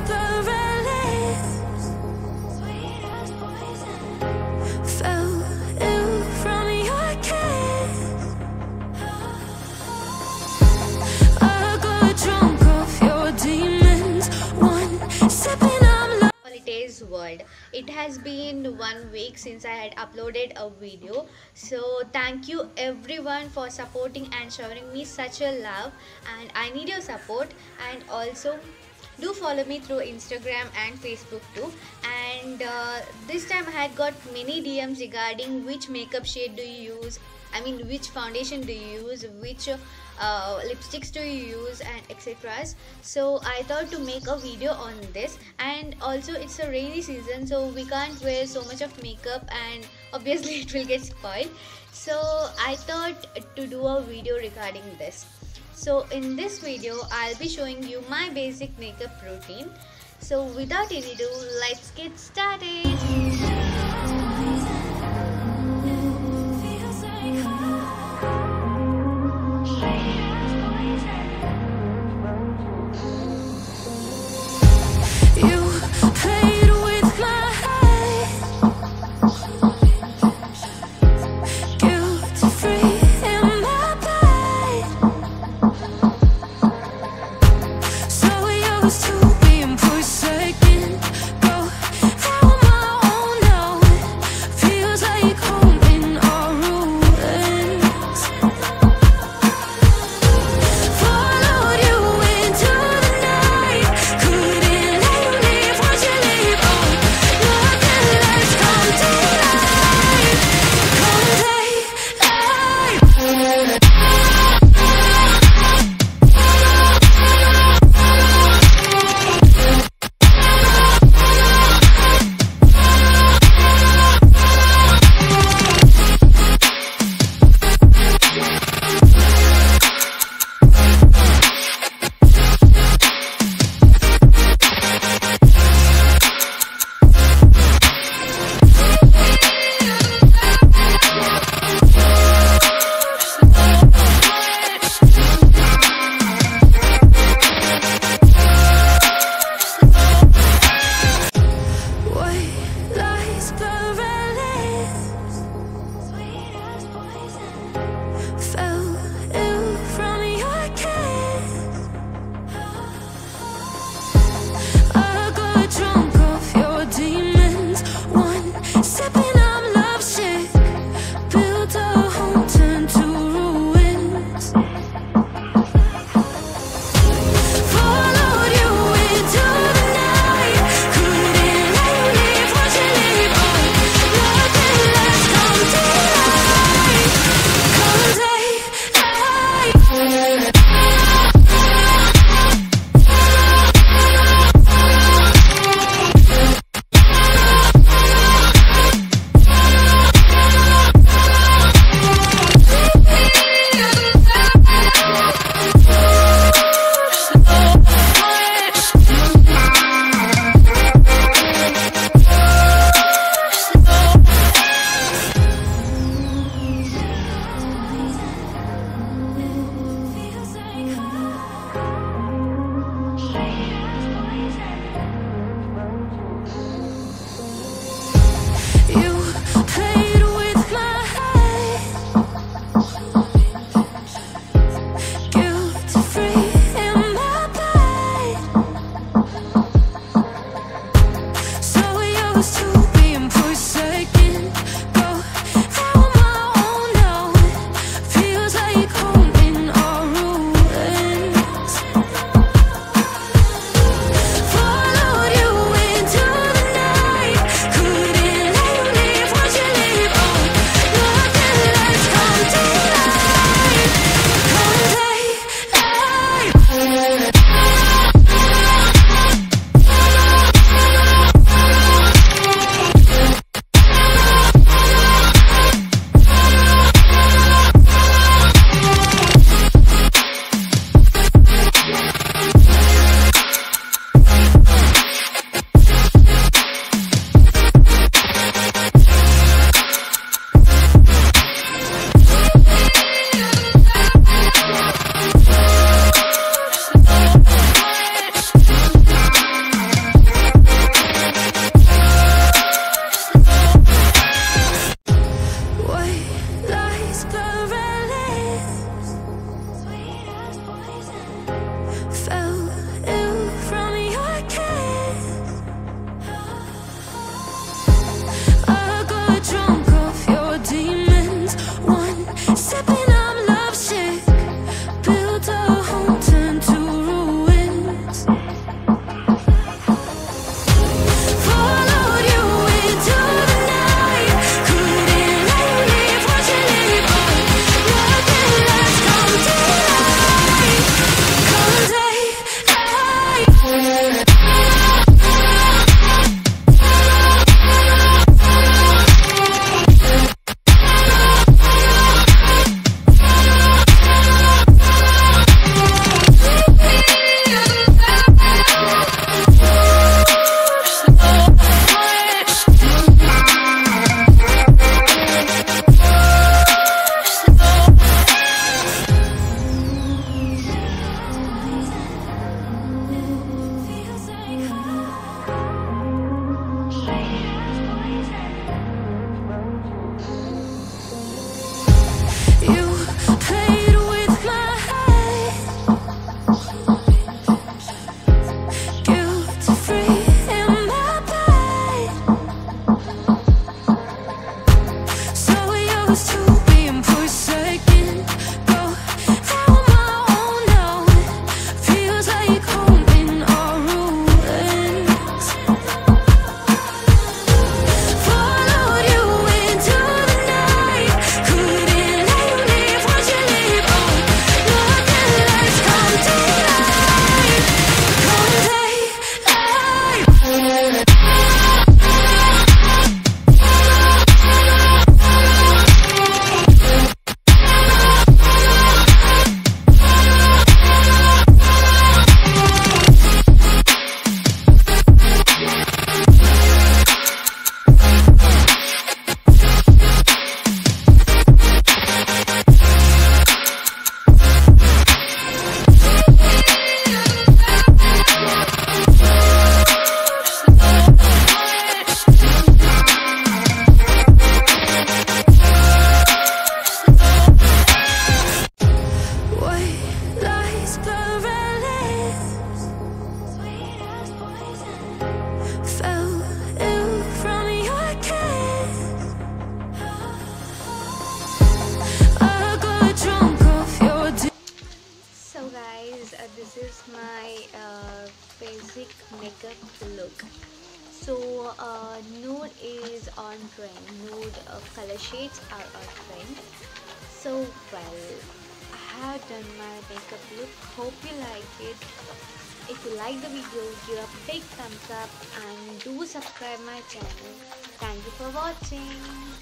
blur our lips. Sweet as poison. Fell ill from your kiss. I got drunk off your demons. One sipping, I'm lost. Solitaires World. It has been 1 week since I had uploaded a video, so thank you everyone for supporting and showing me such a love, and I need your support. And also do follow me through Instagram and Facebook too. And this time I had got many DMs regarding which makeup shade do you use, I mean which foundation do you use, which lipsticks do you use, and etc. So I thought to make a video on this. And also it's a rainy season, so we can't wear so much of makeup and obviously it will get spoiled. So I thought to do a video regarding this. So in this video I'll be showing you my basic makeup routine. So without any ado, let's get started. take home in our ruins. Followed you into the night. Couldn't let you leave once you leave. Oh, nothing less. Come daylight. Come daylight. So guys, this is my basic makeup look. So nude is on trend. Nude color shades are on trend. So well, I have done my makeup look. Hope you like it. If you like the video, give a big thumbs up and do subscribe my channel. Thank you for watching.